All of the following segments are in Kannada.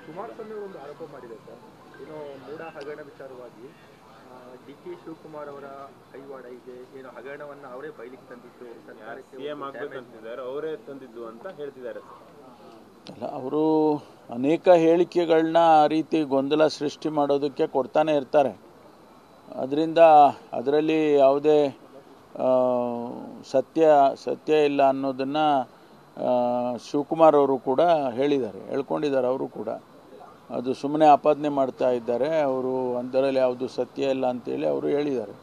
ಕುಮಾರಸ್ವಾಮಿ ಅವರು ಒಂದು ಆರೋಪ ಮಾಡಿದೆ ಸರ್, ಏನೋ ಮೂಡ ಹಗರಣ ವಿಚಾರವಾಗಿ ಡಿ ಕೆ ಶಿವಕುಮಾರ್ ಅವರ ಕೈವಾಡ ಇದೆ, ಏನೋ ಹಗರಣವನ್ನು ಅವರೇ ಬಯಲಿಗೆ ತಂದಿದ್ದು ಸರ್ಕಾರಕ್ಕೆ ಸಿಎಂ ಆಗ್ಬೇಕಂತಿದ್ದಾರೆ, ಅವರೇ ತಂದಿದ್ದು ಅಂತ ಹೇಳ್ತಿದ್ದಾರೆ ಸರ್. ಅಲ್ಲ, ಅವರು ಅನೇಕ ಹೇಳಿಕೆಗಳನ್ನ ಆ ರೀತಿ ಗೊಂದಲ ಸೃಷ್ಟಿ ಮಾಡೋದಕ್ಕೆ ಕೊಡ್ತಾನೆ ಇರ್ತಾರೆ. ಅದರಿಂದ ಅದರಲ್ಲಿ ಯಾವುದೇ ಸತ್ಯ ಇಲ್ಲ ಅನ್ನೋದನ್ನು ಶಿವಕುಮಾರ್ ಅವರು ಕೂಡ ಹೇಳ್ಕೊಂಡಿದ್ದಾರೆ. ಅವರು ಕೂಡ ಅದು ಸುಮ್ಮನೆ ಆಪಾದನೆ ಮಾಡ್ತಾ ಇದ್ದಾರೆ. ಅವರು ಅದರಲ್ಲಿ ಯಾವುದು ಸತ್ಯ ಇಲ್ಲ ಅಂತೇಳಿ ಅವರು ಹೇಳಿದ್ದಾರೆ.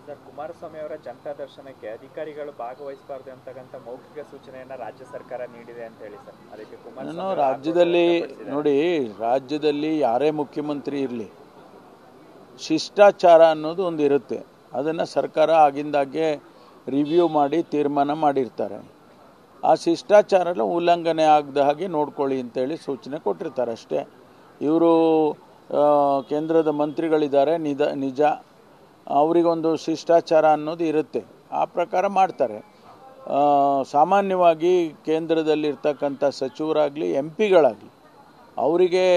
ಸರ್, ಕುಮಾರಸ್ವಾಮಿ ಅವರ ಜನತಾ ದರ್ಶನಕ್ಕೆ ಅಧಿಕಾರಿಗಳು ಭಾಗವಹಿಸಬಾರ್ದು ಅಂತಕ್ಕಂಥ ಮೌಖಿಕ ಸೂಚನೆಯನ್ನು ರಾಜ್ಯ ಸರ್ಕಾರ ನೀಡಿದೆ ಅಂತ ಹೇಳಿ ಸರ್. ಅದಕ್ಕೆ ಕುಮಾರಸ್ವಾಮಿ ರಾಜ್ಯದಲ್ಲಿ ಯಾರೇ ಮುಖ್ಯಮಂತ್ರಿ ಇರಲಿ, ಶಿಷ್ಟಾಚಾರ ಅನ್ನೋದು ಒಂದು ಇರುತ್ತೆ. ಅದನ್ನು ಸರ್ಕಾರ ಆಗಿಂದಾಗೆ ರಿವ್ಯೂ ಮಾಡಿ ತೀರ್ಮಾನ ಮಾಡಿರ್ತಾರೆ. ಆ ಶಿಷ್ಟಾಚಾರ ಉಲ್ಲಂಘನೆ ಆಗದ ಹಾಗೆ ನೋಡ್ಕೊಳ್ಳಿ ಅಂತೇಳಿ ಸೂಚನೆ ಕೊಟ್ಟಿರ್ತಾರೆ ಅಷ್ಟೇ. ಇವರು ಕೇಂದ್ರದ ಮಂತ್ರಿಗಳಿದ್ದಾರೆ, ನಿಜ, ಅವರಿಗೊಂದು ಶಿಷ್ಟಾಚಾರ ಅನ್ನೋದು ಇರುತ್ತೆ, ಆ ಪ್ರಕಾರ ಮಾಡ್ತಾರೆ. ಸಾಮಾನ್ಯವಾಗಿ ಕೇಂದ್ರದಲ್ಲಿರ್ತಕ್ಕಂಥ ಸಚಿವರಾಗಲಿ MP ಗಳಾಗಲಿ ಅವರಿಗೆ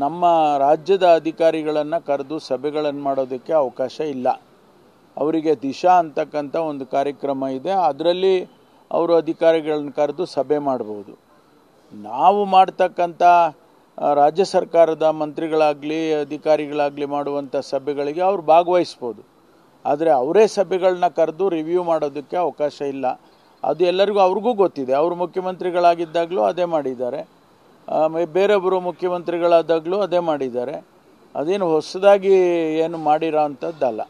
ನಮ್ಮ ರಾಜ್ಯದ ಅಧಿಕಾರಿಗಳನ್ನು ಕರೆದು ಸಭೆಗಳನ್ನು ಮಾಡೋದಕ್ಕೆ ಅವಕಾಶ ಇಲ್ಲ. ಅವರಿಗೆ ದಿಶಾ ಅಂತಕ್ಕಂಥ ಒಂದು ಕಾರ್ಯಕ್ರಮ ಇದೆ, ಅದರಲ್ಲಿ ಅವರು ಅಧಿಕಾರಿಗಳನ್ನ ಕರೆದು ಸಭೆ ಮಾಡ್ಬೋದು. ನಾವು ಮಾಡ್ತಕ್ಕಂಥ ರಾಜ್ಯ ಸರ್ಕಾರದ ಮಂತ್ರಿಗಳಾಗಲಿ ಅಧಿಕಾರಿಗಳಾಗಲಿ ಮಾಡುವಂಥ ಸಭೆಗಳಿಗೆ ಅವ್ರು ಭಾಗವಹಿಸ್ಬೋದು. ಆದರೆ ಅವರೇ ಸಭೆಗಳನ್ನ ಕರೆದು ರಿವ್ಯೂ ಮಾಡೋದಕ್ಕೆ ಅವಕಾಶ ಇಲ್ಲ. ಅದು ಎಲ್ಲರಿಗೂ ಅವ್ರಿಗೂ ಗೊತ್ತಿದೆ. ಅವರು ಮುಖ್ಯಮಂತ್ರಿಗಳಾಗಿದ್ದಾಗಲೂ ಅದೇ ಮಾಡಿದ್ದಾರೆ, ಬೇರೊಬ್ಬರು ಮುಖ್ಯಮಂತ್ರಿಗಳಾದಾಗಲೂ ಅದೇ ಮಾಡಿದ್ದಾರೆ. ಅದೇನು ಹೊಸದಾಗಿ ಏನು ಮಾಡಿರೋ ಅಂಥದ್ದಲ್ಲ.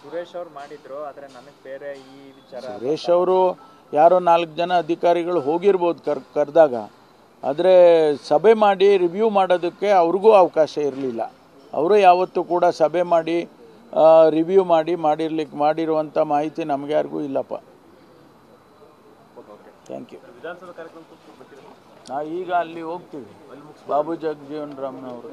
ಸುರೇಶ್ ಅವರು ಮಾಡಿದ್ರು, ಆದರೆ ನನಗೆ ಬೇರೆ ಈ ವಿಚಾರ. ಸುರೇಶ್ ಅವರು ಯಾರೋ 4 ಜನ ಅಧಿಕಾರಿಗಳು ಹೋಗಿರ್ಬೋದು ಕರೆದಾಗ, ಆದರೆ ಸಭೆ ಮಾಡಿ ರಿವ್ಯೂ ಮಾಡೋದಕ್ಕೆ ಅವ್ರಿಗೂ ಅವಕಾಶ ಇರಲಿಲ್ಲ. ಅವರು ಯಾವತ್ತೂ ಕೂಡ ಸಭೆ ಮಾಡಿ ರಿವ್ಯೂ ಮಾಡಿರುವಂಥ ಮಾಹಿತಿ ನಮ್ಗೆ ಯಾರಿಗೂ ಇಲ್ಲಪ್ಪ. Thank you. ನಾವು ಈಗ ಅಲ್ಲಿ ಹೋಗ್ತೀವಿ, ಬಾಬು ಜಗಜೀವನ್ ರಾಮ್ನವರು.